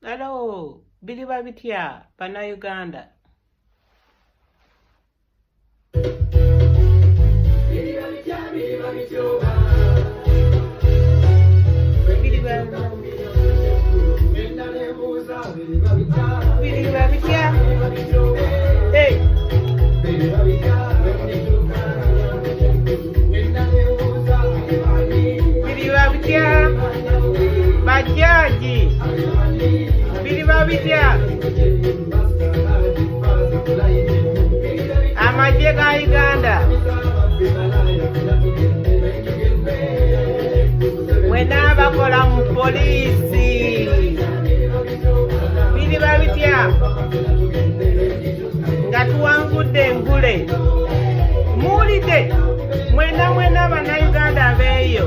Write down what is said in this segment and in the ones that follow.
Hello, bili babitya Bannayuganda. Bili babitya. Hey. Bili babitya. Bajaji. Bili babitya. Amagye ga Uganda. Mwena bakola mu poliisi. Bili babitya. Nga tuwangudde engule. Muwulidde mwena Bannayuganda abeeyo.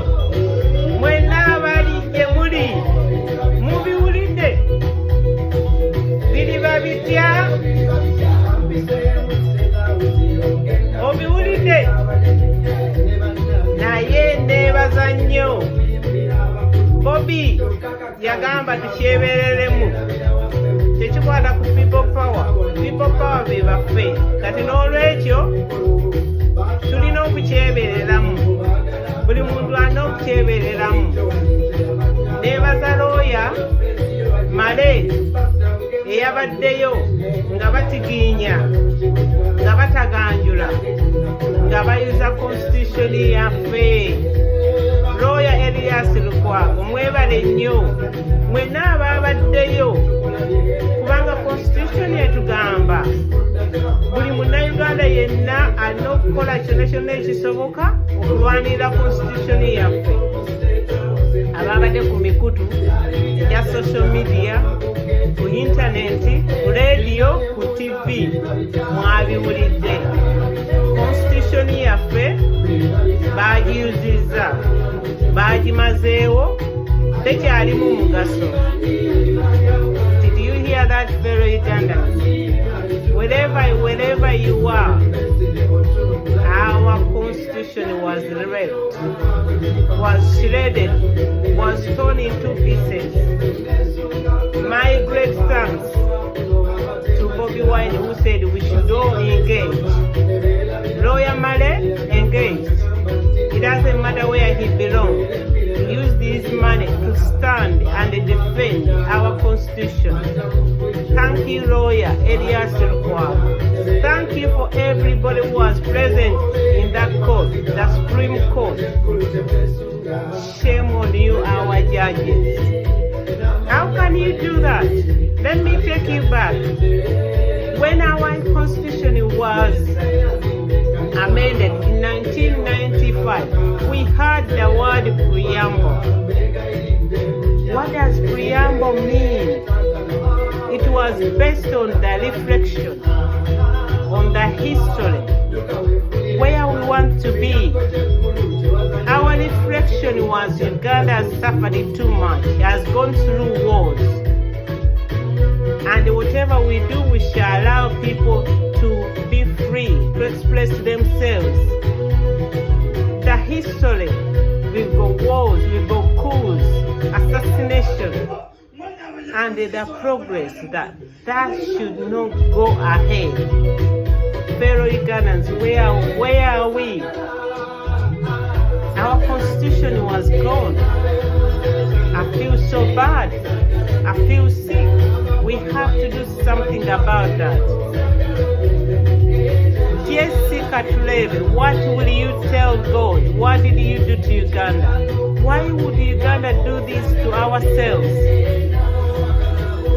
Mwena abali gye muli. Mubiwulidde. Bili babitya. Obiwulidde. Naye neebaza nnyo. Bobby yagamba tukyebereremu. Tekikwata ku people power. People power be baffe. Kati n'olwekyo tulina okukyebereramu. Buli muntu alina okukyebereramu. Neebaza looya Male eyabaddeyo nga batigiinya, nga bataganjula, nga bayuza constitution yaffe. Looya Elias Lukwago, mwebale nnyo. Mwenna abaabaddeyo kubanga constitution yetugamba buli munnayuganda yenna alina okukola kyonna ekisoboka okulwanirira constitution yaffe. Ababadde ku mikutu egya social media, ku intaneti, ku radio, ku TV, mwabiwulidde. Constitution yaffe baagiyuzizza, baagimazeewo, tekyalimu mugaso. Did you hear that, fellow Ugandans? Wherever you are, our constitution was raped, was shredded, was torn into pieces. My great thanks to Bobby Wine, who said we should all engage. Lawyer Male engaged. It doesn't matter where he belongs. He used his money to stand and defend our constitution. Thank you, Lawyer Elias Lukwago. Thank you for everybody who was present in that court, the Supreme Court. Shame on you, our judges. How can you do that? Let me take you back. When our constitution was amended in 1995, we had the word preamble. What does preamble mean? It was based on the reflection on the history, where we want to be. Our reflection was Uganda has suffered too much, has gone through wars. And whatever we do, we shall allow people to be free, to express themselves. The history, we've got wars, we've got coups, assassination, and the progress that should not go ahead. Fellow Ugandans, where are we? Our constitution was gone. I feel so bad. I feel sick. We have to do something about that. Jessica Tulebe, what will you tell God? What did you do to Uganda? Why would Uganda do this to ourselves?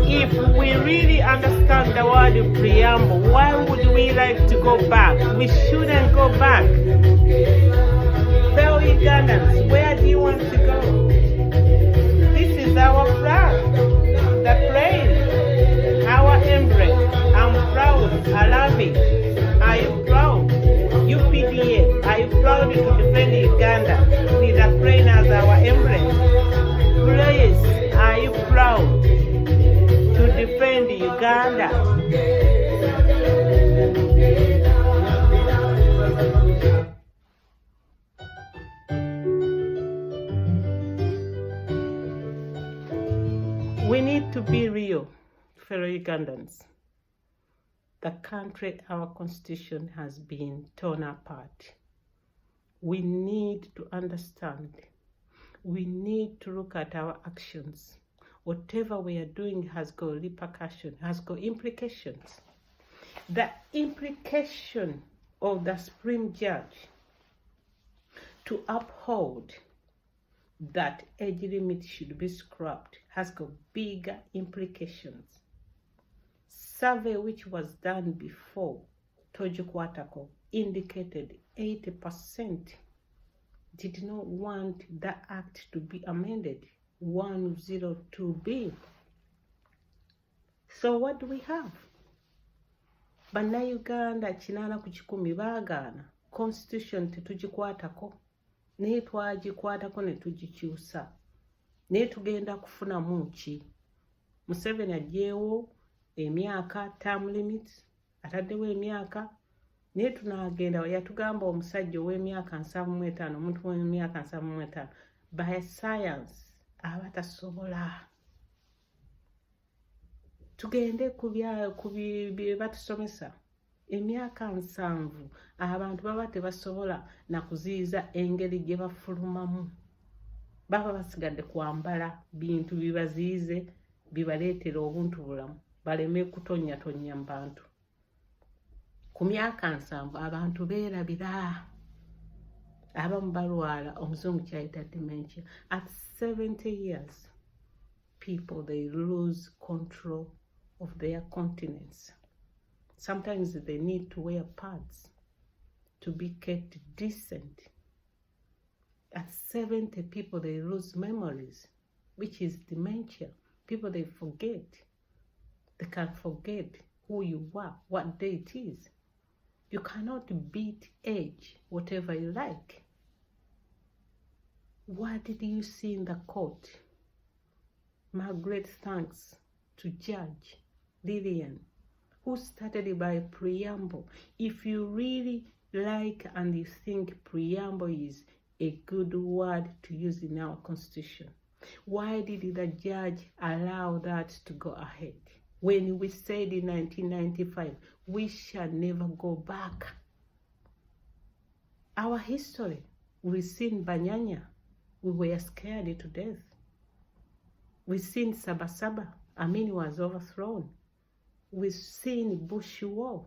If we really understand the word preamble, why would we like to go back? We shouldn't go back. Fellow Ugandans, where do you want to go? This is our flag, the plane, our emblem. I'm proud. I love it. Are you proud? UPDF, are you proud to defend Uganda with the plane as our emblem? Please, are you proud to defend Uganda? We need to be real, fellow Ugandans. The country, our constitution has been torn apart. We need to understand. We need to look at our actions. Whatever we are doing has got repercussions, has got implications. The implication of the Supreme Judge to uphold that age limit should be scrapped has got bigger implications. Survey which was done before Tojikwatako indicated 80% did not want that act to be amended, 102B. So what do we have? Bannayuganda 8 ku 10 baagaana constitution tetugikwatako, naye twagikwatako ne tugikyusa, naye tugenda kufunamu ki? Museveni aggyeewo emyaka term limits, ataddewo emyaka, naye tunaagenda yatugamba omusajja ow'emyaka 75, omuntu w'emyaka 75 by science abatasobola. Tugende ku bye batusomesa emyaka 7 abantu baba tebasobola na kuziyiza engeri gye bafulumamu, baba basigadde kwambala bintu bibaziyize bibaleetera obuntu bulamu, baleme kutonnyatonya mu bantu. Ku myaka 7 abantu beerabira, abamu balwala omuzungu kyayita dementia. At 70 years people, they lose control of their continence. Sometimes they need to wear pads to be kept decent. At 70 people, they lose memories, which is dementia. People, they forget. They can forget who you were, what day it is. You cannot beat age, whatever you like. What did you see in the court? My great thanks to Judge Lillian, who started by preamble. If you really like and you think preamble is a good word to use in our constitution, why did the judge allow that to go ahead? When we said in 1995, we shall never go back. Our history, we've seen Banyanya, we were scared to death. We've seen Sabasaba, Amin was overthrown. We've seen Bush War,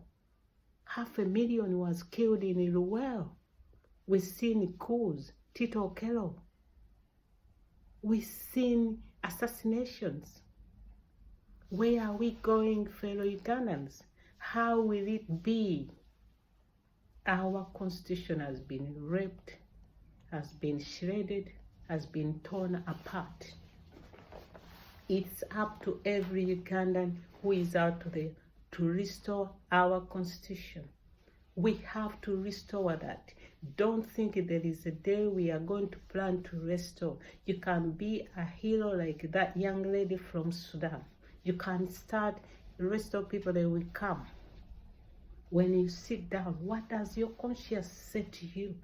500,000 was killed in Iluwel. We've seen coups, Tito Okello. We've seen assassinations. Where are we going, fellow Ugandans? How will it be? Our constitution has been raped, has been shredded, has been torn apart. It's up to every Ugandan who is out there to restore our constitution. We have to restore that. Don't think there is a day we are going to plan to restore. You can be a hero like that young lady from Sudan. You can start restore people, they will come. When you sit down, what does your conscience say to you?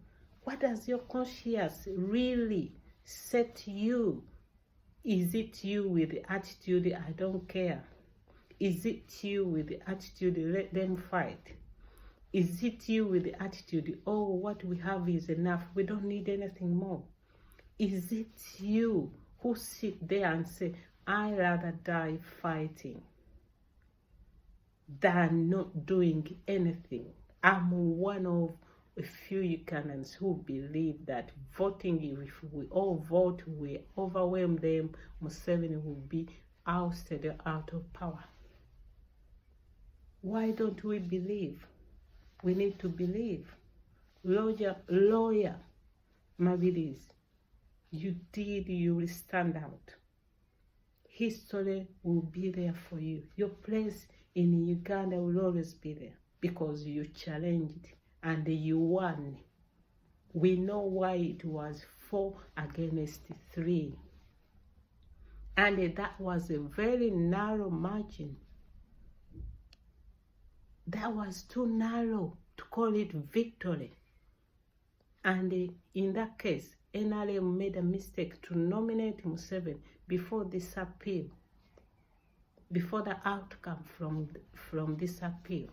What does your conscience really say to you? Is it you with the attitude, I don't care? Is it you with the attitude, let them fight? Is it you with the attitude, oh, what we have is enough, we don't need anything more? Is it you who sit there and say, I'd rather die fighting than not doing anything? I'm one of a few Ugandans who believe that voting, if we all vote, we overwhelm them, Museveni will be ousted out of power. Why don't we believe? We need to believe. Lawyer Mabilis, you will stand out. History will be there for you. Your place in Uganda will always be there because you challenged and you won. We know why it was 4 against 3. And that was a very narrow margin. That was too narrow to call it victory. And in that case, NRM made a mistake to nominate Museveni before this appeal before the outcome from this appeal.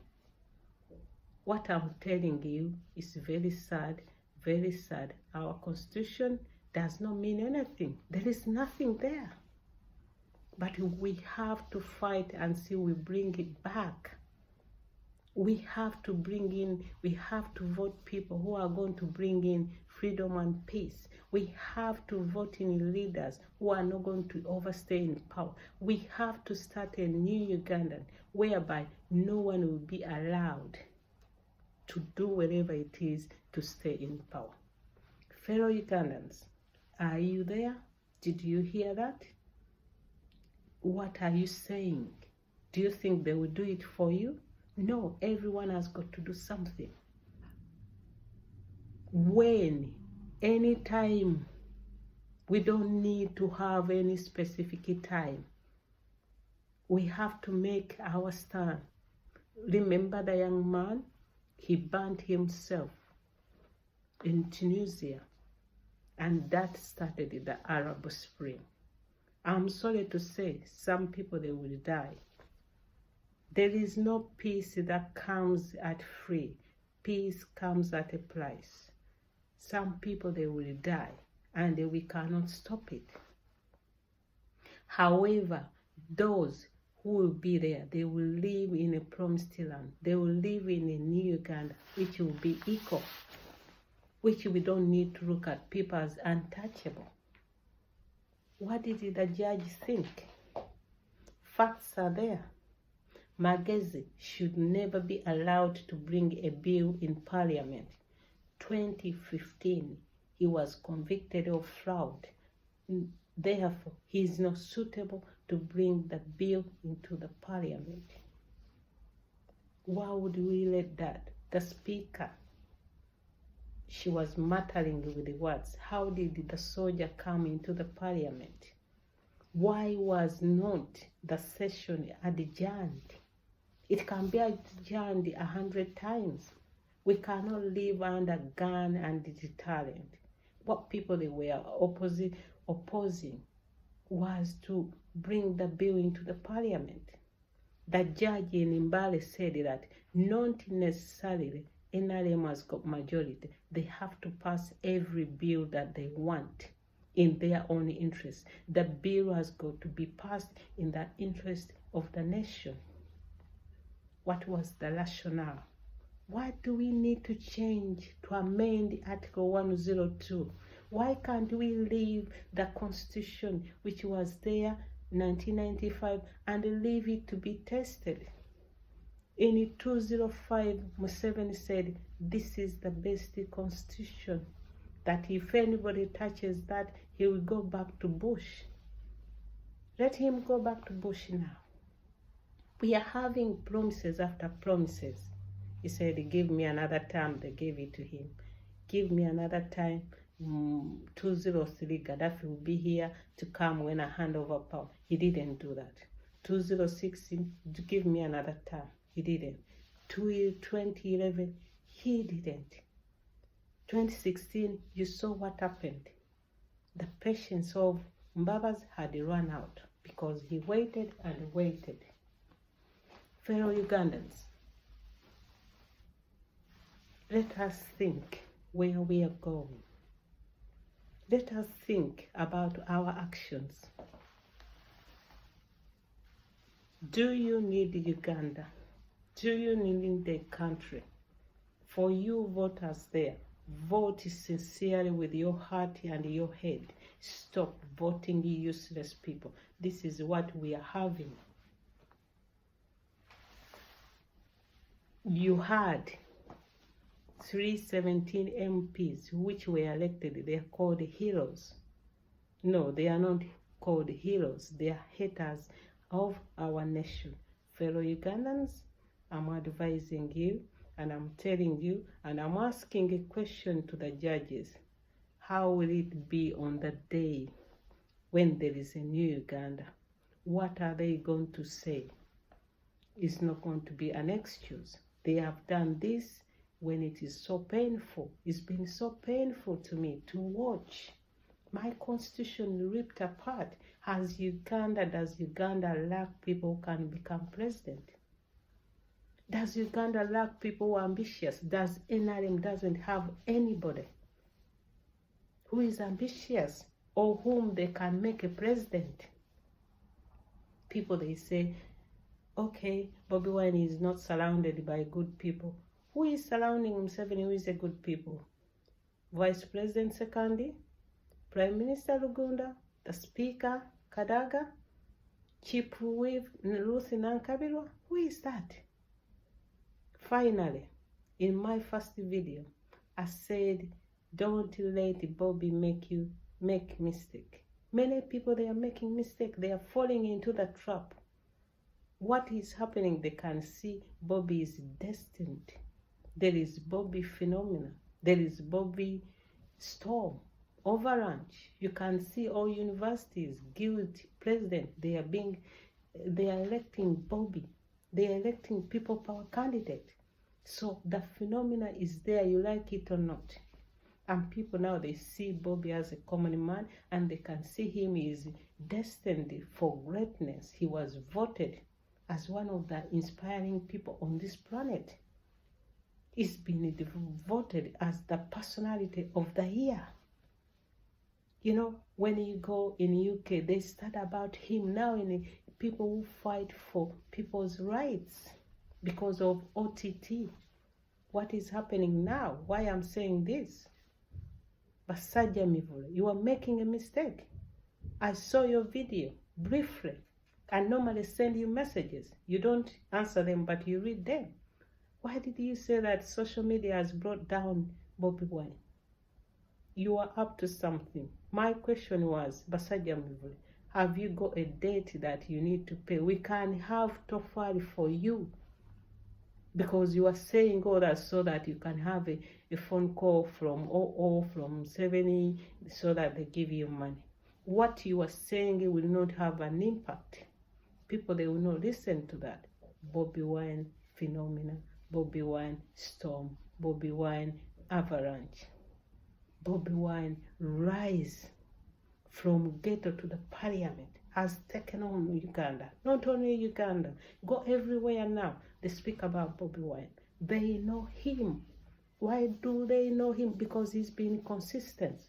What I'm telling you is very sad, very sad. Our constitution does not mean anything. There is nothing there. But we have to fight until we bring it back. We have to vote people who are going to bring in freedom and peace. We have to vote in leaders who are not going to overstay in power. We have to start a new Uganda whereby no one will be allowed to do whatever it is to stay in power. Fellow Ugandans, are you there? Did you hear that? What are you saying? Do you think they will do it for you? No, everyone has got to do something. When, anytime, we don't need to have any specific time. We have to make our stand. Remember the young man? He burned himself in Tunisia, and that started the Arab Spring. I'm sorry to say, some people, they will die. There is no peace that comes at free. Peace comes at a price. Some people, they will die, and we cannot stop it. However, those who will be there, they will live in a promised land. They will live in a new Uganda, which will be equal, which we don't need to look at people as untouchable. What did the judge think? Facts are there. Magezi should never be allowed to bring a bill in Parliament. 2015, he was convicted of fraud. Therefore, he is not suitable to bring the bill into the Parliament. Why would we let that? The Speaker, she was muttering with the words. How did the soldier come into the Parliament? Why was not the session adjourned? It can be adjourned 100 times. We cannot live under gun and deterrent. What people they were opposing was to bring the bill into the Parliament. The judge in Mbale said that not necessarily NRM has got majority. They have to pass every bill that they want in their own interest. The bill has got to be passed in the interest of the nation. What was the rationale? Why do we need to change, to amend Article 102? Why can't we leave the Constitution which was there in 1995 and leave it to be tested? In 205, Museveni said, this is the best constitution, that if anybody touches that, he will go back to bush. Let him go back to bush now. We are having promises after promises. He said, give me another term. They gave it to him. Give me another time. 203, Gaddafi will be here to come when I hand over power. He didn't do that. 206, give me another term. He didn't. 2011, he didn't. 2016, you saw what happened. The patience of Mbabas had run out because he waited and waited. Fellow Ugandans, let us think where we are going. Let us think about our actions. Do you need Uganda? Do you need the country? For you voters there, vote sincerely with your heart and your head. Stop voting useless people. This is what we are having. You had 317 MPs which were elected. They are called heroes. No, they are not called heroes. They are haters of our nation. Fellow Ugandans, I'm advising you and I'm telling you and I'm asking a question to the judges. How will it be on the day when there is a new Uganda? What are they going to say? It's not going to be an excuse. They have done this when it is so painful. It's been so painful to me to watch my constitution ripped apart. Does Uganda lack people who can become president? Does Uganda lack people who are ambitious? Does NRM doesn't have anybody who is ambitious or whom they can make a president? People, they say, okay, Bobi Wine is not surrounded by good people. Who is surrounding Museveni? Who is a good people? Vice President Sekandi, Prime Minister Lugunda, the Speaker Kadaga, Chief Whip Ruth Nankabirwa. Who is that? Finally, in my first video, I said, don't let Bobby make you make mistake. Many people, they are making mistake. They are falling into the trap. What is happening? They can see Bobby is destined. There is Bobby phenomena. There is Bobby storm, overrange. You can see all universities, guild, president, they are electing Bobby. They are electing people power candidate. So the phenomena is there, you like it or not. And people now, they see Bobby as a common man, and they can see him is destined for greatness. He was voted as one of the inspiring people on this planet. He's been voted as the personality of the year. You know, when you go in UK, they start about him now in people who fight for people's rights because of OTT. What is happening now? Why I'm saying this? Basajja Mivule, you are making a mistake. I saw your video briefly. I normally send you messages. You don't answer them, but you read them. Why did you say that social media has brought down Bobi Wine? You are up to something. My question was, Basajja Mivule, have you got a date that you need to pay? We can have Tofari for you. Because you are saying all that so that you can have a phone call from from 70 so that they give you money. What you are saying will not have an impact. People, they will not listen to that. Bobi Wine phenomena, Bobi Wine storm, Bobi Wine avalanche, Bobi Wine rise from ghetto to the parliament has taken on Uganda. Not only Uganda, go everywhere now. They speak about Bobi Wine. They know him. Why do they know him? Because he's been consistent.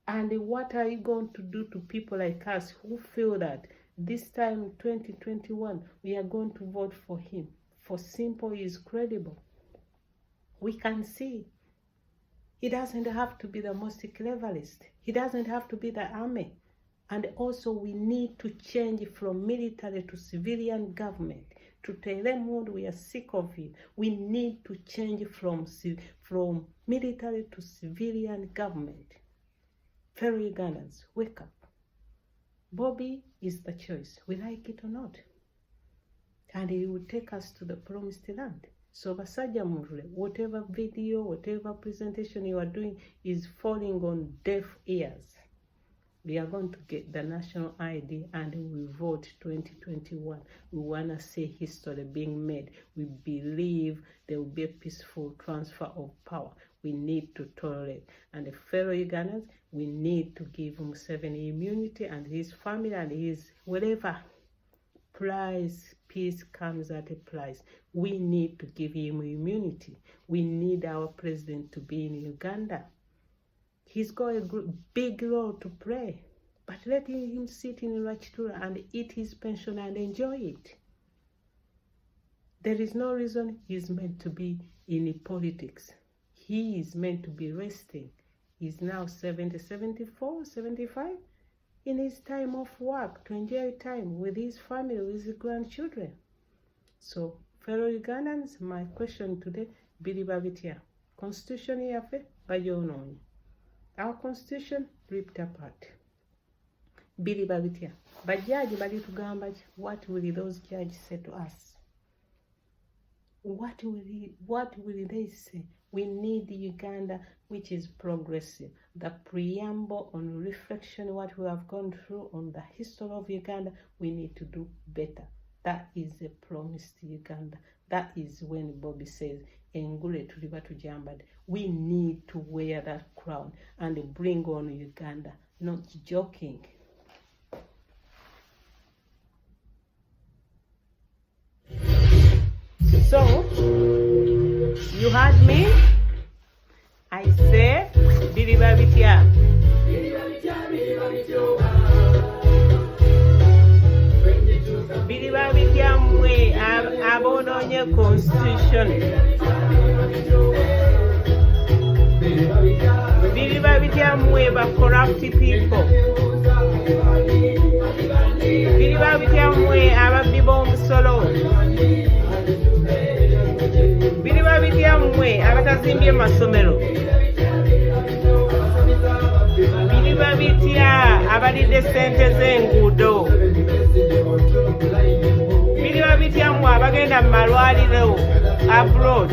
And what are you going to do to people like us who feel that this time, 2021, we are going to vote for him? For simple, he is credible. We can see. He doesn't have to be the most cleverest. He doesn't have to be the army. And also, we need to change from military to civilian government. To tell them what we are sick of it. We need to change from military to civilian government. Fellow Ugandans, wake up. Bobby is the choice. We like it or not. And he will take us to the promised land. So Basajja Mivule, whatever video, whatever presentation you are doing is falling on deaf ears. We are going to get the national ID and we vote 2021. We want to see history being made. We believe there will be a peaceful transfer of power. We need to tolerate. And the fellow Ugandans, we need to give Museveni immunity and his family and his whatever price, peace comes at a price. We need to give him immunity. We need our president to be in Uganda. He's got a big role to play, but let him sit in Rachitura and eat his pension and enjoy it. There is no reason he's meant to be in politics. He is meant to be resting. He's now 70, 74, 75, in his time of work, to enjoy time with his family, with his grandchildren. So, fellow Ugandans, my question today, Bili Babitia, Constitution yafe bajononye. Our constitution ripped apart. Bili Babitia. Bajaji bali tugamba, what will those judges say to us? What will they say? We need Uganda which is progressive. The preamble on reflection, what we have gone through on the history of Uganda, we need to do better. That is a promise to Uganda. That is when Bobby says, Engule tuliba tujambad. We need to wear that crown and bring on Uganda. Not joking. You heard me? I say, Biliba bitya. Biliba bitya mwe abononye constitution. Biliba bitya mwe ba corrupt people. Biliba bitya mwe ababbi b'omusolo. Biliba bitya mwe abatazimbye masomero. Biliba bitya abalidde ssente z'enguudo. Biliba bitya mwe abagenda mu malwaliro abroad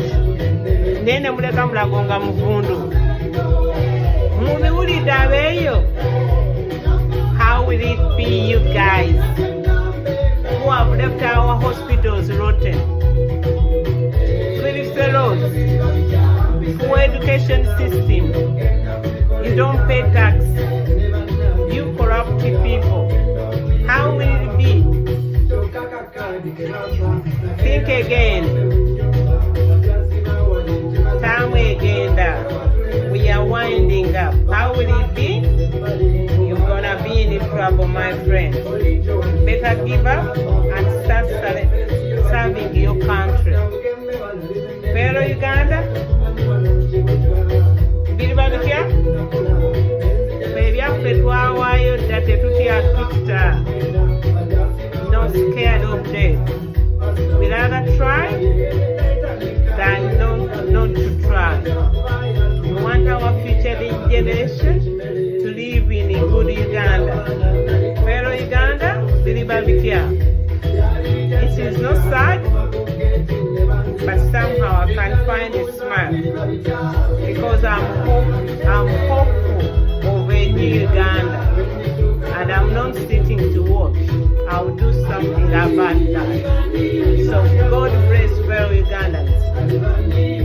naye ne muleka mulagonga muvundu. Mubiwulidde abeeyo? How will it be, you guys who have left our hospitals rotten? With the roads, poor education system, you don't pay tax, you corrupt people. How will it be? Think again. Time again. We are winding up. How will it be? You're gonna be in trouble, my friend. Better give up and start serving your country. Pero Uganda, Biliba bitya? Ebyaffe twawaayo dda tetutya tutta. Not scared of death. We rather try than not to try. We want our future generation to live in a good Uganda. Pero Uganda, Biliba bitya? It is not sad, but somehow I can find a smile because I'm hopeful of a new Uganda, and I'm not sitting to watch. I'll do something about that. So God bless fellow Ugandans.